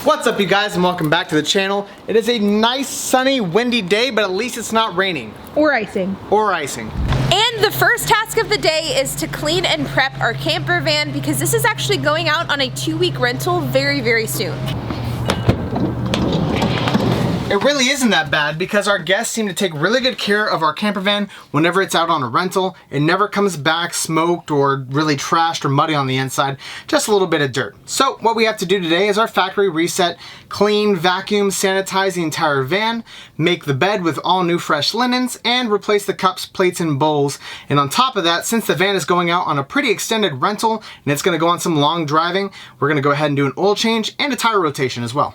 What's up, you guys, and welcome back to the channel. It is a nice, sunny, windy day, but at least it's not raining. Or icing. Or icing. And the first task of the day is to clean and prep our camper van because this is actually going out on a 2-week rental very, very soon. It really isn't that bad because our guests seem to take really good care of our camper van whenever it's out on a rental. It never comes back smoked or really trashed or muddy on the inside, just a little bit of dirt. So what we have to do today is our factory reset, clean, vacuum, sanitize the entire van, make the bed with all new fresh linens, and replace the cups, plates, and bowls. And on top of that, since the van is going out on a pretty extended rental and it's gonna go on some long driving, we're gonna go ahead and do an oil change and a tire rotation as well.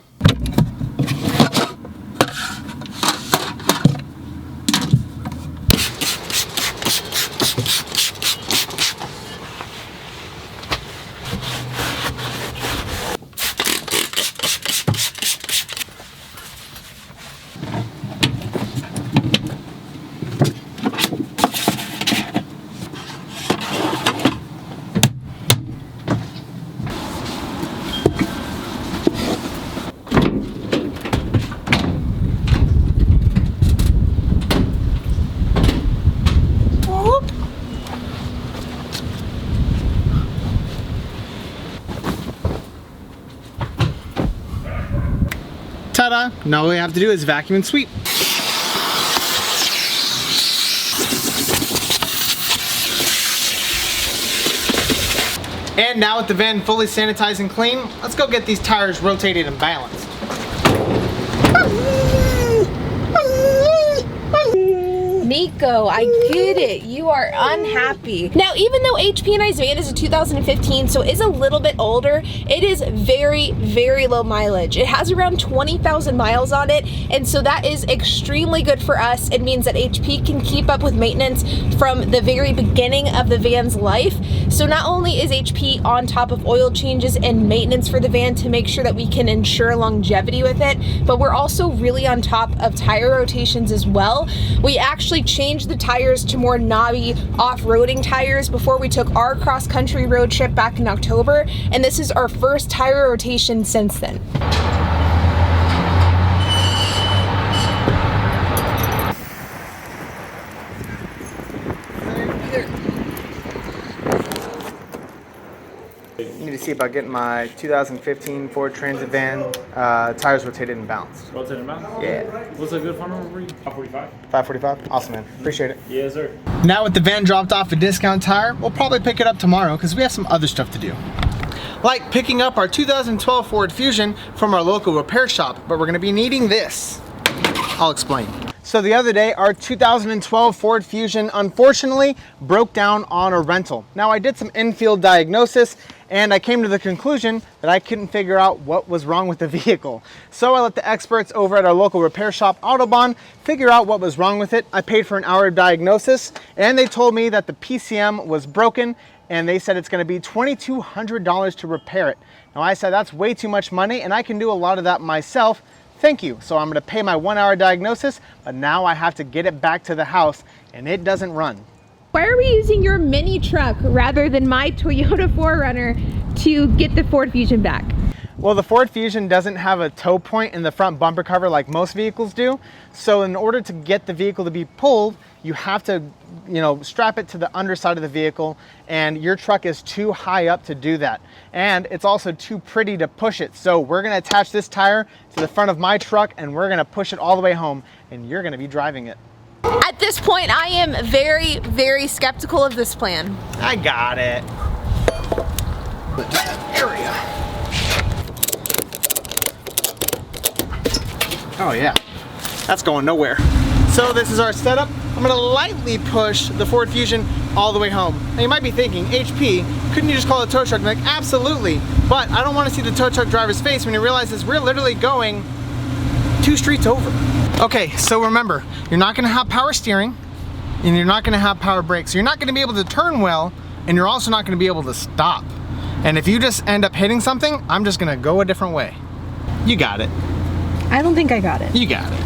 Ta-da! Now all we have to do is vacuum and sweep. And now with the van fully sanitized and clean, let's go get these tires rotated and balanced. Nico, I get it. You are unhappy. Now, even though HP and I's van is a 2015, so it is a little bit older, it is very, very low mileage. It has around 20,000 miles on it, and so that is extremely good for us. It means that HP can keep up with maintenance from the very beginning of the van's life. So not only is HP on top of oil changes and maintenance for the van to make sure that we can ensure longevity with it, but we're also really on top of tire rotations as well. We actually changed the tires to more knobby off-roading tires before we took our cross-country road trip back in October, and this is our first tire rotation since then. I need to see about getting my 2015 Ford Transit van tires rotated and balanced. Rotated and balanced? Yeah. What's a good phone number for you? 545. 545? Awesome, man. Appreciate it. Yes, sir. Now with the van dropped off a discount tire, we'll probably pick it up tomorrow because we have some other stuff to do. Like picking up our 2012 Ford Fusion from our local repair shop, but we're gonna be needing this. I'll explain. So the other day, our 2012 Ford Fusion unfortunately broke down on a rental. Now I did some in-field diagnosis and I came to the conclusion that I couldn't figure out what was wrong with the vehicle. So I let the experts over at our local repair shop, Autobahn, figure out what was wrong with it. I paid for an hour of diagnosis and they told me that the PCM was broken and they said it's gonna be $2,200 to repair it. Now I said that's way too much money and I can do a lot of that myself. Thank you. So I'm gonna pay my 1 hour diagnosis, but now I have to get it back to the house and it doesn't run. Why are we using your mini truck rather than my Toyota 4Runner to get the Ford Fusion back? Well, the Ford Fusion doesn't have a tow point in the front bumper cover like most vehicles do. So in order to get the vehicle to be pulled, you have to, strap it to the underside of the vehicle, and your truck is too high up to do that. And it's also too pretty to push it. So we're gonna attach this tire to the front of my truck and we're gonna push it all the way home and you're gonna be driving it. At this point, I am very, very skeptical of this plan. I got it. But just that area. Oh yeah, that's going nowhere. So this is our setup. I'm gonna lightly push the Ford Fusion all the way home. Now you might be thinking, HP, couldn't you just call a tow truck? I'm like, absolutely, but I don't wanna see the tow truck driver's face when he realizes we're literally going 2 streets over. Okay, so remember, you're not gonna have power steering and you're not gonna have power brakes. So you're not gonna be able to turn well and you're also not gonna be able to stop. And if you just end up hitting something, I'm just gonna go a different way. You got it. I don't think I got it. You got it.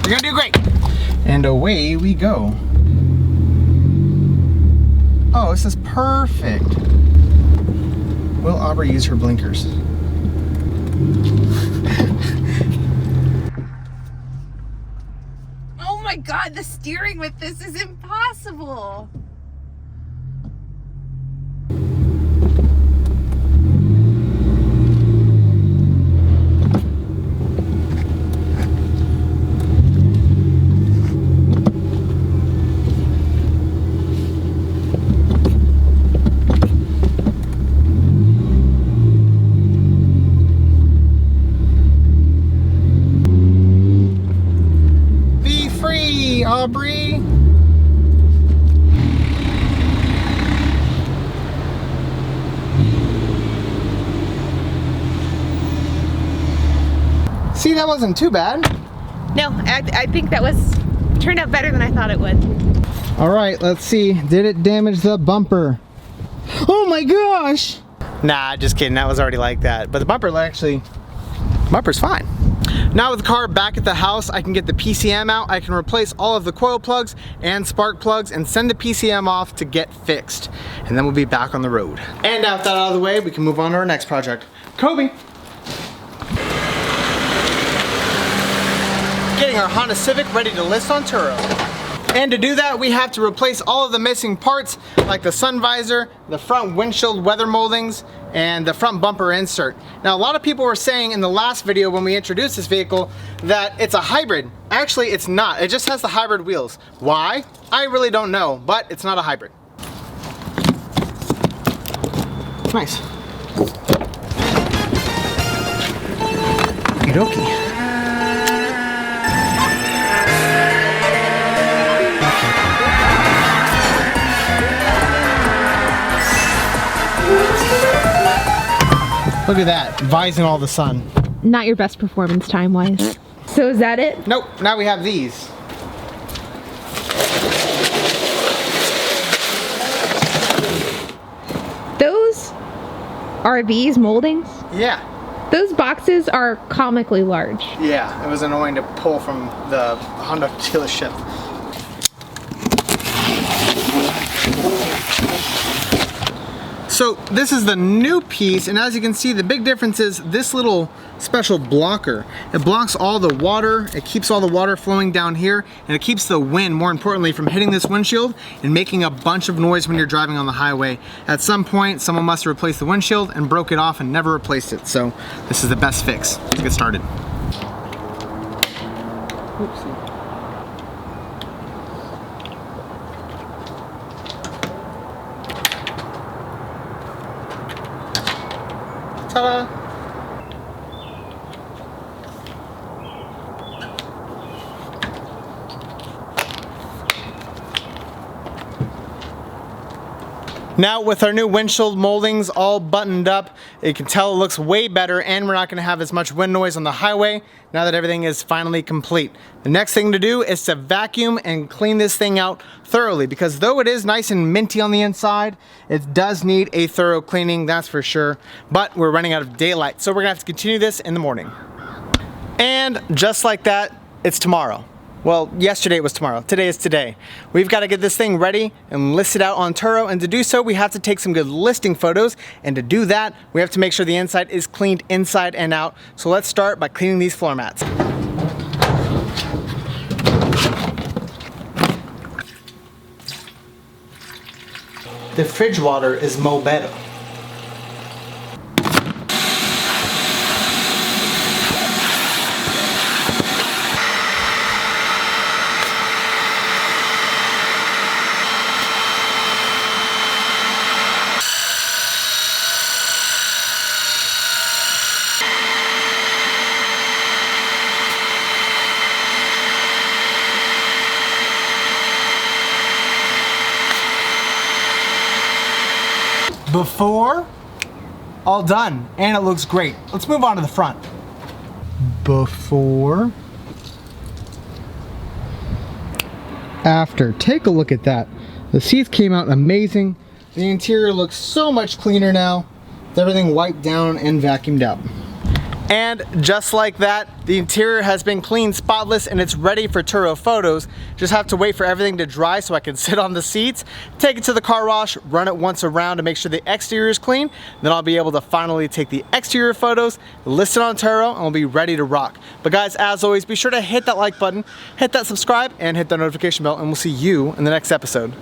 You're gonna do great. And away we go. Oh, this is perfect. Will Aubrey use her blinkers? God, the steering with this is impossible. Aubrey. See, that wasn't too bad. No, I think that turned out better than I thought it would. All right, let's see. Did it damage the bumper? Oh my gosh! Nah, just kidding. That was already like that. But the bumper's fine. Now with the car back at the house, I can get the PCM out, I can replace all of the coil plugs and spark plugs and send the PCM off to get fixed. And then we'll be back on the road. And now with that out of the way, we can move on to our next project. Kobe! Getting our Honda Civic ready to list on Turo. And to do that, we have to replace all of the missing parts like the sun visor, the front windshield weather moldings, and the front bumper insert. Now, a lot of people were saying in the last video when we introduced this vehicle that it's a hybrid. Actually, it's not. It just has the hybrid wheels. Why? I really don't know, but it's not a hybrid. Nice. Okey-dokey. Look at that, vising all the sun. Not your best performance time-wise. So is that it? Nope, now we have these. Those are these moldings? Yeah. Those boxes are comically large. Yeah, it was annoying to pull from the Honda dealership. So this is the new piece, and as you can see, the big difference is this little special blocker. It blocks all the water, it keeps all the water flowing down here, and it keeps the wind, more importantly, from hitting this windshield and making a bunch of noise when you're driving on the highway. At some point, someone must have replaced the windshield and broke it off and never replaced it. So this is the best fix. Let's get started. Oopsie. Ta-da! Now with our new windshield moldings all buttoned up, you can tell it looks way better, and we're not going to have as much wind noise on the highway now that everything is finally complete. The next thing to do is to vacuum and clean this thing out thoroughly, because though it is nice and minty on the inside, it does need a thorough cleaning, that's for sure. But we're running out of daylight, so we're going to have to continue this in the morning. And just like that, it's tomorrow. Well, yesterday was tomorrow, today is today. We've got to get this thing ready and list it out on Turo, and to do so we have to take some good listing photos, and to do that we have to make sure the inside is cleaned inside and out. So let's start by cleaning these floor mats. The fridge water is mo better. Before, all done, and it looks great. Let's move on to the front. Before, after. Take a look at that. The seats came out amazing. The interior looks so much cleaner now with everything wiped down and vacuumed out. And just like that, the interior has been cleaned, spotless, and it's ready for Turo photos. Just have to wait for everything to dry so I can sit on the seats, take it to the car wash, run it once around to make sure the exterior is clean. Then I'll be able to finally take the exterior photos, list it on Turo, and we'll be ready to rock. But guys, as always, be sure to hit that like button, hit that subscribe, and hit that notification bell, and we'll see you in the next episode.